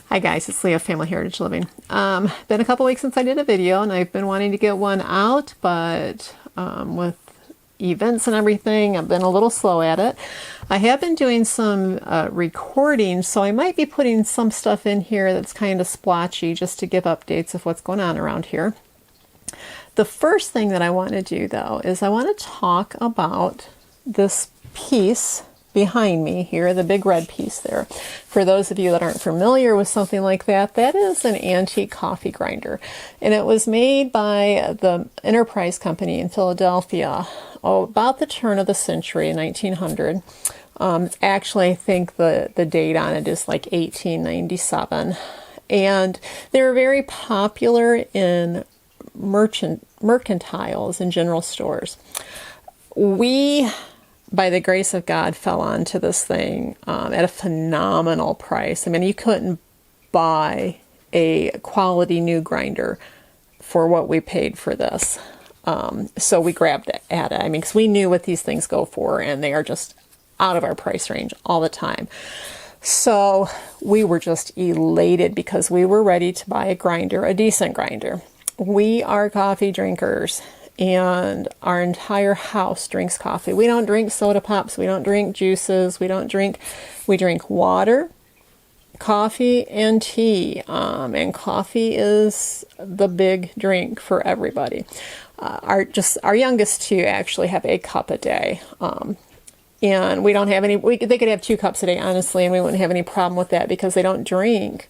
Hi guys, it's Leah, Family Heritage Living. Been a couple weeks since I did a video, and I've been wanting to get one out, but with events and everything, I've been a little slow at it. I have been doing some recording, so I might be putting some stuff in here that's kind of splotchy just to give updates of what's going on around here. The first thing that I want to do though is I want to talk about this piece behind me here, the big red piece there. For those of you that aren't familiar with something like that, that is an antique coffee grinder. And it was made by the Enterprise Company in Philadelphia about the turn of the century, 1900. Actually, I think the date on it is like 1897. And they were very popular in mercantiles and general stores. We, by the grace of God, fell onto this thing at a phenomenal price. I mean, you couldn't buy a quality new grinder for what we paid for this. So we grabbed at it. I mean, because we knew what these things go for, and they are just out of our price range all the time. So we were just elated because we were ready to buy a grinder, a decent grinder. We are coffee drinkers, and our entire house drinks coffee. We don't drink soda pops, we don't drink juices, we drink water, coffee, and tea. And coffee is the big drink for everybody. Our youngest two actually have a cup a day. And we don't have any, they could have 2 cups a day, honestly, and we wouldn't have any problem with that because they don't drink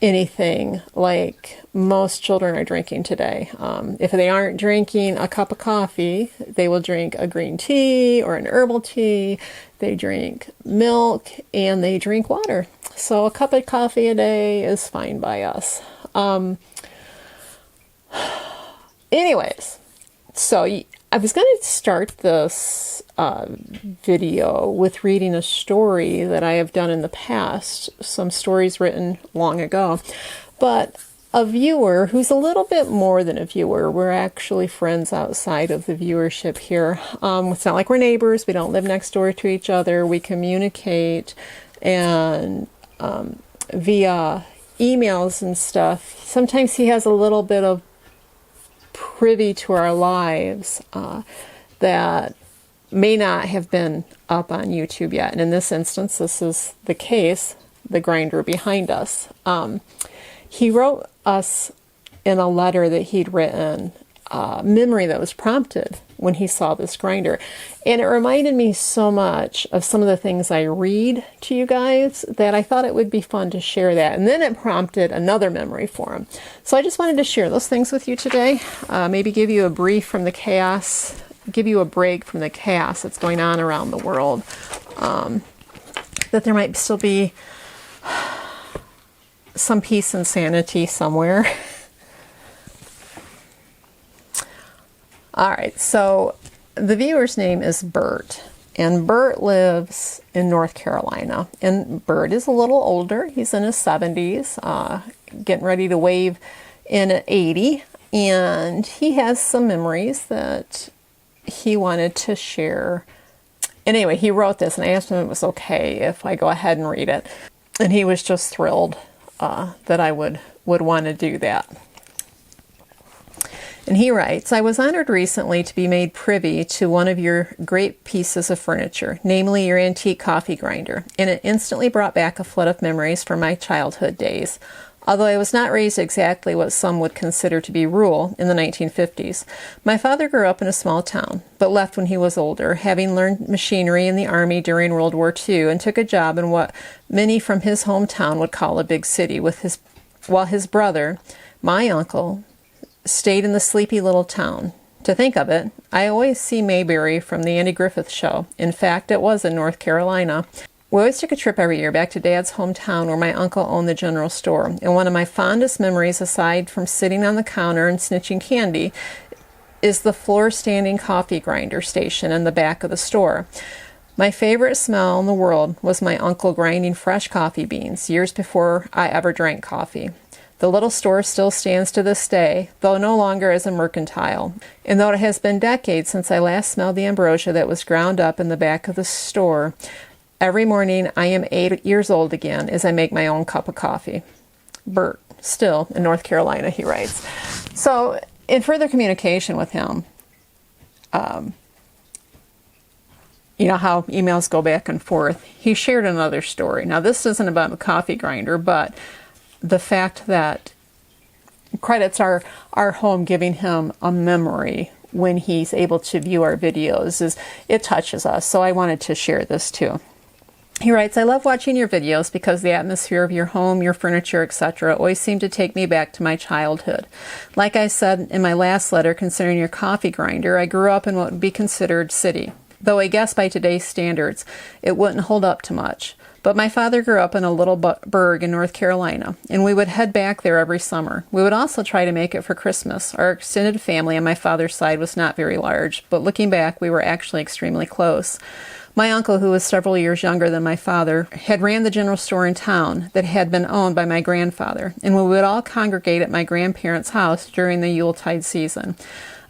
anything like most children are drinking today. If they aren't drinking a cup of coffee, they will drink a green tea or an herbal tea. They drink milk and they drink water. So a cup of coffee a day is fine by us. Anyways, so I was going to start this video with reading a story that I have done in the past, some stories written long ago, but a viewer who's a little bit more than a viewer, we're actually friends outside of the viewership here. It's not like we're neighbors, we don't live next door to each other, we communicate and via emails and stuff. Sometimes he has a little bit of privy to our lives that may not have been up on YouTube yet. And in this instance, this is the case, the grinder behind us. He wrote us in a letter that he'd written, memory that was prompted when he saw this grinder. And it reminded me so much of some of the things I read to you guys that I thought it would be fun to share that. And then it prompted another memory for him. So I just wanted to share those things with you today. Maybe give you a brief from the chaos, give you a break from the chaos that's going on around the world. That there might still be some peace and sanity somewhere. All right, so the viewer's name is Bert, and Bert lives in North Carolina. And Bert is a little older. He's in his 70s, getting ready to wave in at 80. And he has some memories that he wanted to share. And anyway, he wrote this, and I asked him if it was okay if I go ahead and read it. And he was just thrilled that I would want to do that. And he writes, I was honored recently to be made privy to one of your great pieces of furniture, namely your antique coffee grinder, and it instantly brought back a flood of memories from my childhood days. Although I was not raised exactly what some would consider to be rural in the 1950s, my father grew up in a small town, but left when he was older, having learned machinery in the Army during World War II, and took a job in what many from his hometown would call a big city, while his brother, my uncle, stayed in the sleepy little town. To think of it, I always see Mayberry from the Andy Griffith Show. In fact, it was in North Carolina. We always took a trip every year back to Dad's hometown where my uncle owned the general store. And one of my fondest memories, aside from sitting on the counter and snitching candy, is the floor-standing coffee grinder station in the back of the store. My favorite smell in the world was my uncle grinding fresh coffee beans years before I ever drank coffee. The little store still stands to this day, though no longer as a mercantile. And though it has been decades since I last smelled the ambrosia that was ground up in the back of the store, every morning I am 8 years old again as I make my own cup of coffee. Bert, still in North Carolina, he writes. So, in further communication with him, you know how emails go back and forth, he shared another story. Now, this isn't about a coffee grinder, but the fact that credits our home giving him a memory when he's able to view our videos, it touches us. So I wanted to share this too. He writes, I love watching your videos because the atmosphere of your home, your furniture, etc. always seem to take me back to my childhood. Like I said in my last letter concerning your coffee grinder, I grew up in what would be considered city. Though I guess by today's standards, it wouldn't hold up to much. But my father grew up in a little burg in North Carolina, and we would head back there every summer. We would also try to make it for Christmas. Our extended family on my father's side was not very large, but looking back, we were actually extremely close. My uncle, who was several years younger than my father, had ran the general store in town that had been owned by my grandfather, and we would all congregate at my grandparents' house during the Yuletide season.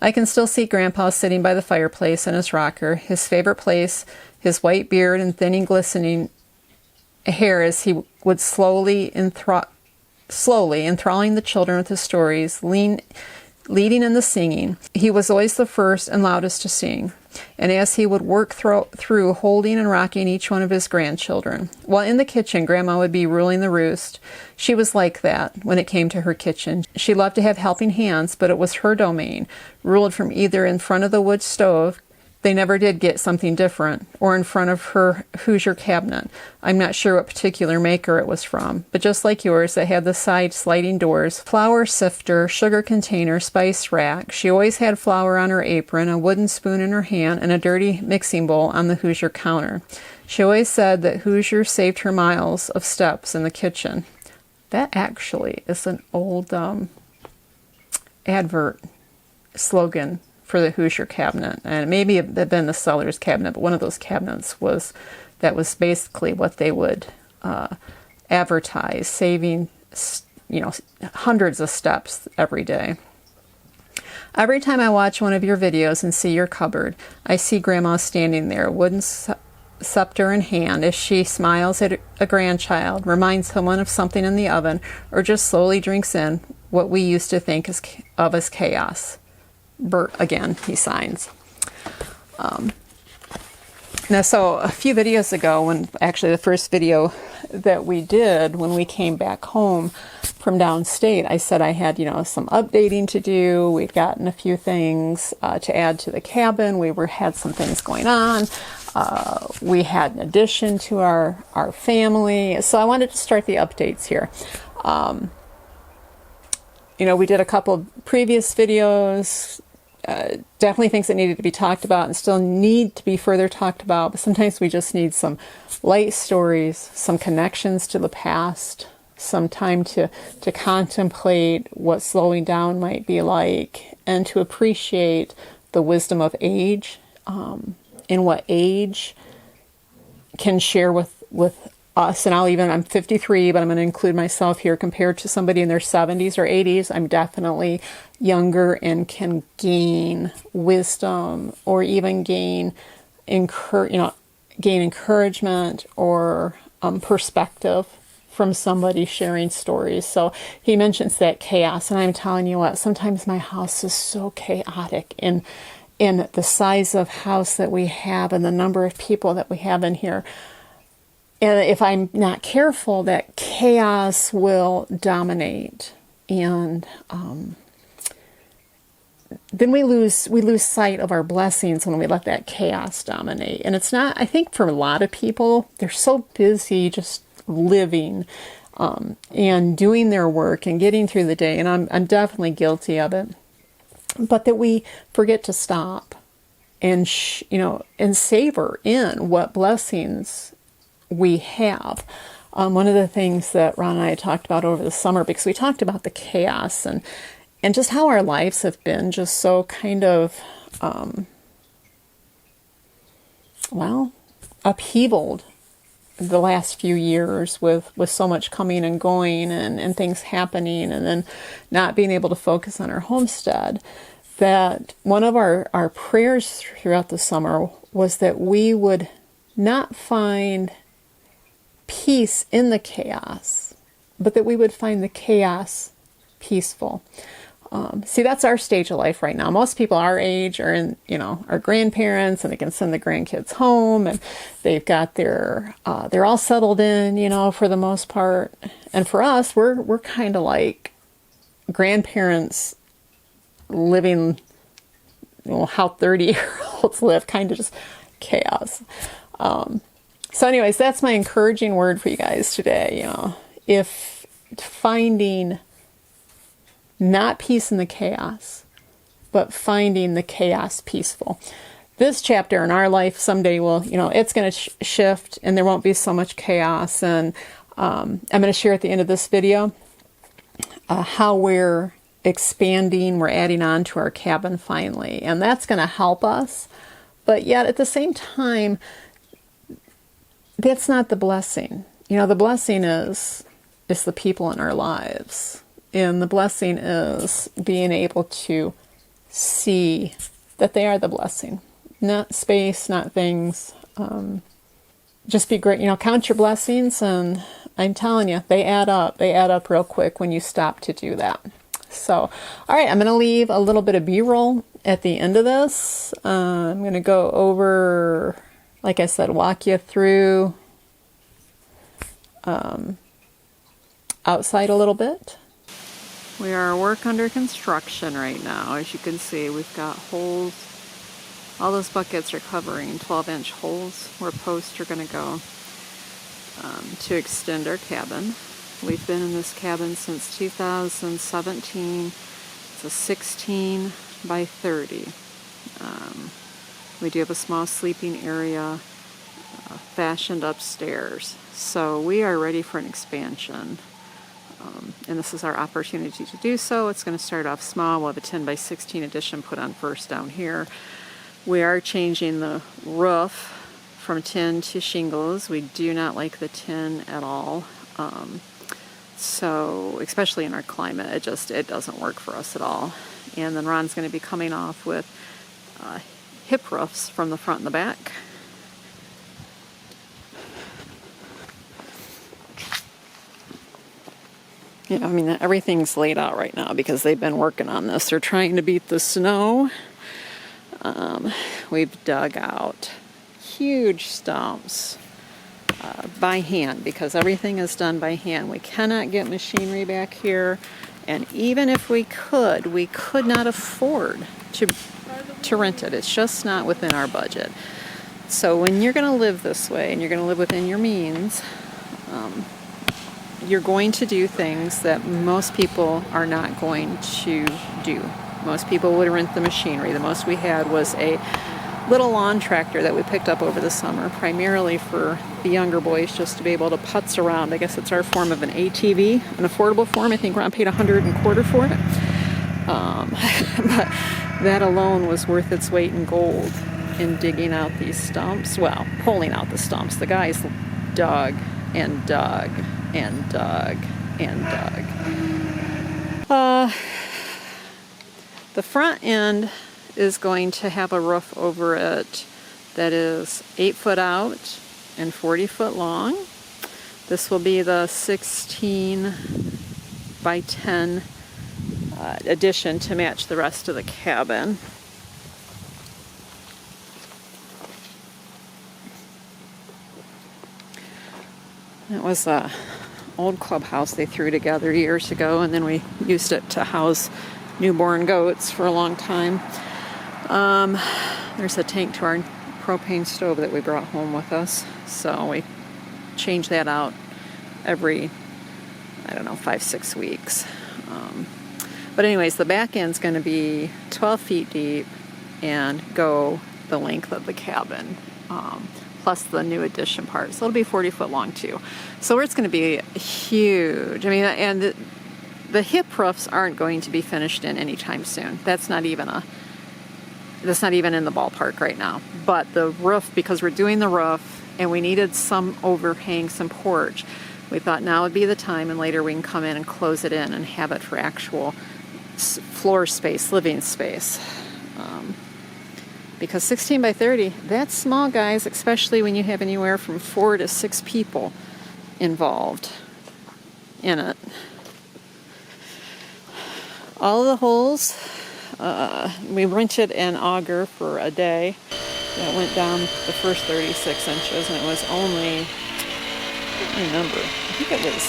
I can still see Grandpa sitting by the fireplace in his rocker, his favorite place, his white beard and thinning, glistening hair as he would slowly enthralling the children with his stories, leading in the singing. He was always the first and loudest to sing. And as he would work through holding and rocking each one of his grandchildren. While in the kitchen, Grandma would be ruling the roost. She was like that when it came to her kitchen. She loved to have helping hands, but it was her domain, ruled from either in front of the wood stove, they never did get something different, or in front of her Hoosier cabinet. I'm not sure what particular maker it was from, but just like yours, it had the side sliding doors, flour sifter, sugar container, spice rack. She always had flour on her apron, a wooden spoon in her hand, and a dirty mixing bowl on the Hoosier counter. She always said that Hoosier saved her miles of steps in the kitchen. That actually is an old advert slogan for the Hoosier cabinet, and maybe it had been the Sellers cabinet, but one of those cabinets was basically what they would advertise, saving hundreds of steps every day. Every time I watch one of your videos and see your cupboard, I see Grandma standing there, wooden scepter in hand, as she smiles at a grandchild, reminds someone of something in the oven, or just slowly drinks in what we used to think of as chaos. Bert, again, he signs. Now, so a few videos ago, when actually the first video that we did when we came back home from downstate, I said I had, some updating to do. We'd gotten a few things to add to the cabin. We had some things going on. We had an addition to our family. So I wanted to start the updates here. We did a couple of previous videos, definitely things that needed to be talked about and still need to be further talked about, but sometimes we just need some light stories, some connections to the past, some time to contemplate what slowing down might be like, and to appreciate the wisdom of age, and what age can share with us. And I'm 53, but I'm going to include myself here. Compared to somebody in their 70s or 80s, I'm definitely younger and can gain wisdom, or even gain encouragement or perspective from somebody sharing stories. So he mentions that chaos, and I'm telling you what, sometimes my house is so chaotic in the size of house that we have and the number of people that we have in here. And if I'm not careful, that chaos will dominate, and then we lose sight of our blessings when we let that chaos dominate. And it's not, I think for a lot of people, they're so busy just living and doing their work and getting through the day, and I'm definitely guilty of it. but that we forget to stop and and savor in what blessings we have. One of the things that Ron and I talked about over the summer, because we talked about the chaos and just how our lives have been just so kind of upheavaled the last few years with so much coming and going and things happening, and then not being able to focus on our homestead, that one of our prayers throughout the summer was that we would not find peace in the chaos, but that we would find the chaos peaceful. See, that's our stage of life right now. Most people our age are in, our grandparents, and they can send the grandkids home, and they've got they're all settled in, for the most part. And for us, we're kind of like grandparents living, how 30-year-olds live, kind of just chaos. So anyways, that's my encouraging word for you guys today. If finding not peace in the chaos, but finding the chaos peaceful. This chapter in our life someday will, it's going to shift, and there won't be so much chaos. And I'm going to share at the end of this video how we're expanding, we're adding on to our cabin finally. And that's going to help us. But yet at the same time, that's not the blessing. The blessing is the people in our lives. And the blessing is being able to see that they are the blessing. Not space, not things. Just be great. Count your blessings, and I'm telling you, they add up. They add up real quick when you stop to do that. So, all right, I'm going to leave a little bit of B-roll at the end of this. I'm going to go over, like I said, walk you through outside a little bit. We are work under construction right now. As you can see, we've got holes. All those buckets are covering 12-inch holes where posts are going to go to extend our cabin. We've been in this cabin since 2017. It's a 16 by 30. We do have a small sleeping area fashioned upstairs. So we are ready for an expansion. And this is our opportunity to do so. It's going to start off small. We'll have a 10 by 16 addition put on first down here. We are changing the roof from tin to shingles. We do not like the tin at all. So, especially in our climate, it doesn't work for us at all. And then Ron's going to be coming off with hip roofs from the front and the back. Everything's laid out right now because they've been working on this. They're trying to beat the snow. We've dug out huge stumps by hand because everything is done by hand. We cannot get machinery back here, and even if we could not afford to rent it. It's just not within our budget. So when you're going to live this way and you're going to live within your means, you're going to do things that most people are not going to do. Most people would rent the machinery. The most we had was a little lawn tractor that we picked up over the summer, primarily for the younger boys, just to be able to putz around. I guess it's our form of an ATV, an affordable form. I think Ron paid $125 for it. But that alone was worth its weight in gold in digging out these stumps. Well, pulling out the stumps. The guys dug and dug and dug and dug. The front end is going to have a roof over it that is 8 foot out and 40 foot long. This will be the 16 by 10 addition to match the rest of the cabin. It was a old clubhouse they threw together years ago, and then we used it to house newborn goats for a long time. There's a tank to our propane stove that we brought home with us, so we change that out every, 5-6 weeks. But But anyways, the back end's going to be 12 feet deep and go the length of the cabin, plus the new addition part. So it'll be 40 foot long too. So it's going to be huge. I mean, and the hip roofs aren't going to be finished in anytime soon. That's not even in the ballpark right now. But the roof, because we're doing the roof and we needed some overhang, some porch, we thought now would be the time, and later we can come in and close it in and have it for actual floor space, living space. Because 16 by 30, that's small, guys, especially when you have anywhere from 4 to 6 people involved in it. All of the holes, we rented an auger for a day that went down the first 36 inches, and it was only, I don't remember, I think it was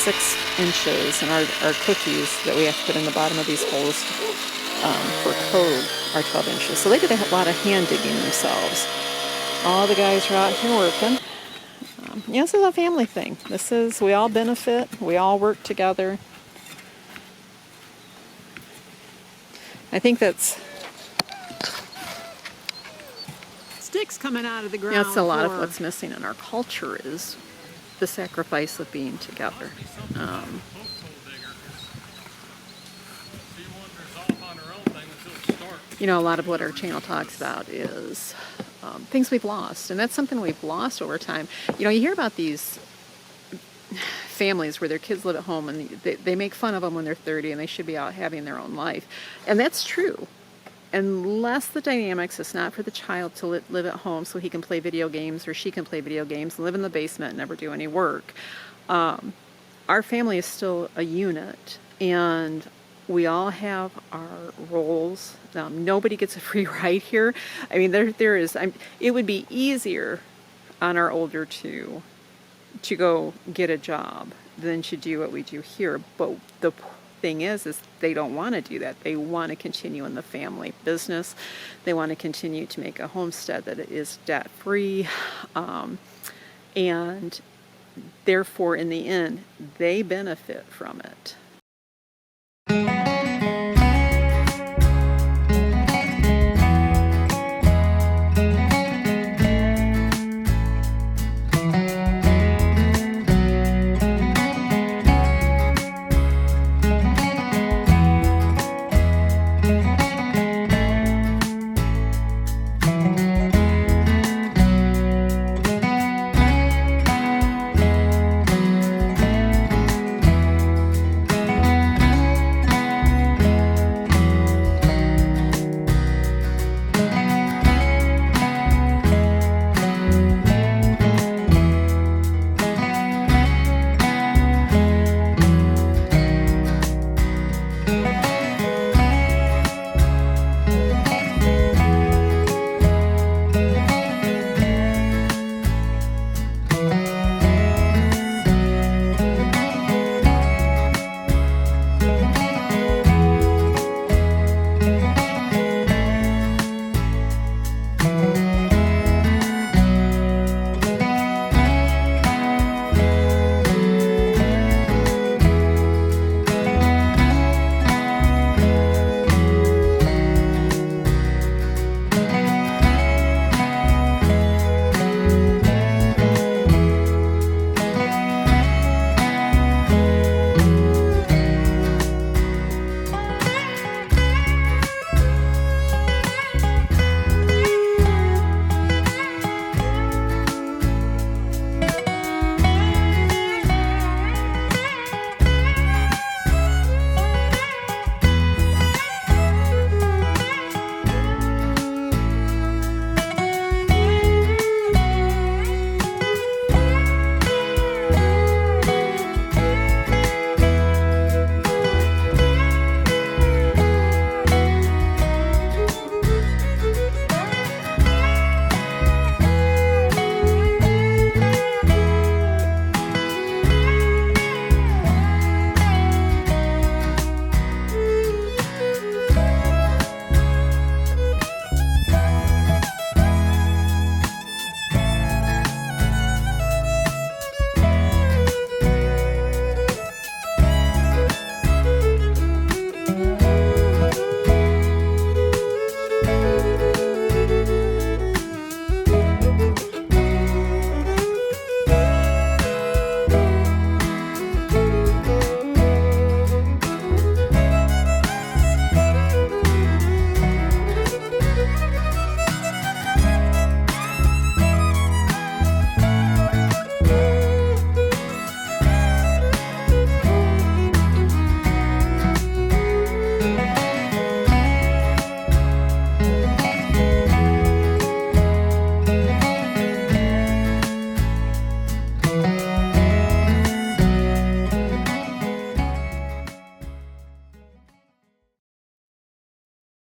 6 inches, and our cookies that we have to put in the bottom of these holes for code are 12 inches. So they did a lot of hand digging themselves. All the guys are out here working. This is a family thing. We all benefit, we all work together. I think that's sticks coming out of the ground. that's a lot of what's missing in our culture, is the sacrifice of being together. A lot of what our channel talks about is things we've lost, and that's something we've lost over time. You hear about these families where their kids live at home and they make fun of them when they're 30 and they should be out having their own life. And that's true. Unless the dynamics is not for the child to live at home so he can play video games or she can play video games and live in the basement and never do any work. Our family is still a unit, and we all have our roles. Nobody gets a free ride here. I mean, there is. It would be easier on our older two to go get a job than to do what we do here. But the thing is they don't want to do that. They want to continue in the family business. They want to continue to make a homestead that is debt-free. And therefore, in the end, they benefit from it.